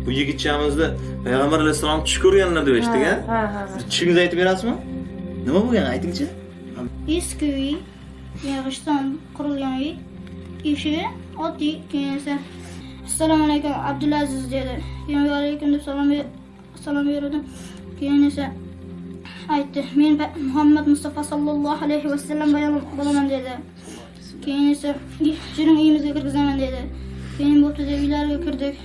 Bu yigitchamizni Payg'ambar alayhisalom tush ko'rganlar deb eshitdik-a? Ha. Tushingizni aytib berasizmi? Nima bo'lgan, aytingchi? Eski uy, yog'ochdan qurilgan uy. Eshigi oddiy, keyin esa assalomu alaykum Abdulaziz dedi. Keyin va alaykum deb salom berdim. Keyin esa aytdi, men Muhammad Mustafa sallallohu alayhi va sallam bo'laman dedi. Keyin esa jiring uyimizga kirgizaman dedi. Keyin bo'pti deb uylarga kirdik.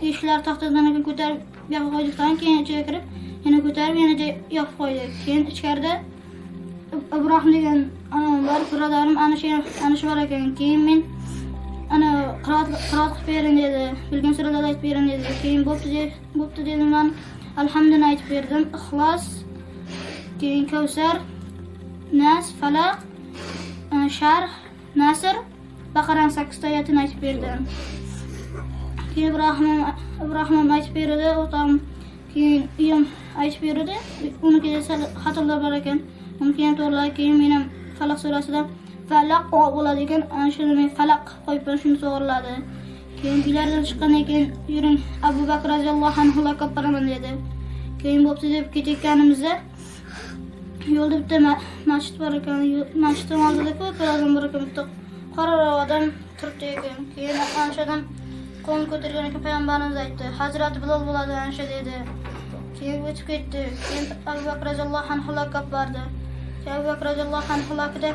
Eshiklar taxtadan ko'tarib yoqib qo'ydikdan keyin ichiga kirib, yana ko'tarib yana yopib qo'ydik. Keyin ichkarida Ibrohim degan anamlar, birodarim ana shu bor ekan. Keyin men ana qiroat qilib bering dedi. Bilgan suralarni aytib bering dedi. Keyin bo'pti dedim men. Alhamdulillah aytib berdim. Ixlos, keyin Kavsar, Nas, Falaq, Sharh, Nasr, Baqaraning 8 ta oyatini aytib berdim. Keyin Ibrohim aytib berdi, o'tam keyin uyim aytib berdi. Uniki esa xatolar bor ekan. Uni keyin to'g'riladi. Keyin men ham Falaq surasidan Falaq bo'ladi ekan. Ana shuni men Falaq qo'yib shuni to'g'riladi. Keyin uylardan chiqqandan keyin yuring Abu Bakr roziyallohu anhu laqab beraman dedi. Keyin bo'pti deb ketayotganimizda yo'lda bitta masjid bor ekan. Masjidning oldida ko'p odam bor ekan. Bitta qora odam turibdi ekan. Keyin ana shu odam qo'l ko'targan ekan, payg'ambarimiz aytdi. Hazrati Bilol bo'ladi ana shu dedi. Keyin o'tib ketdi. Keyin Abu Bakr roziyallohu anhu laqab berdi. Abu Bakr roziyallohu anhu laqida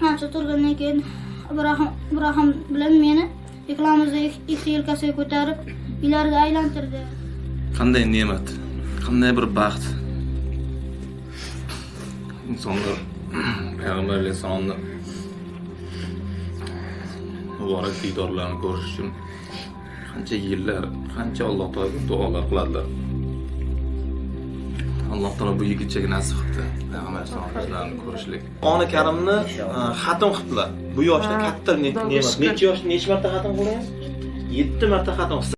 ancha turgandan keyin Ibrohim bilan meni ikkalamizni ikki yelkasiga ko'tarib uylarida aylantirdi. Qanday ne'mat, qanday bir baxt. Insonlar Payg'ambar alayhisalomni muborak diydorlarini ko'rish uchun qancha yillar, qancha Alloh taologa duolar qiladilar. Alloh taolo bu yigitchaga nasib qildi. Payg'ambar alayhisalomni ko'rishlik. Qur'oni Karimni xatm qildilar. Bu yoshda katta ne'mat. Necha marta xatm qilgan? 7 marta xatm.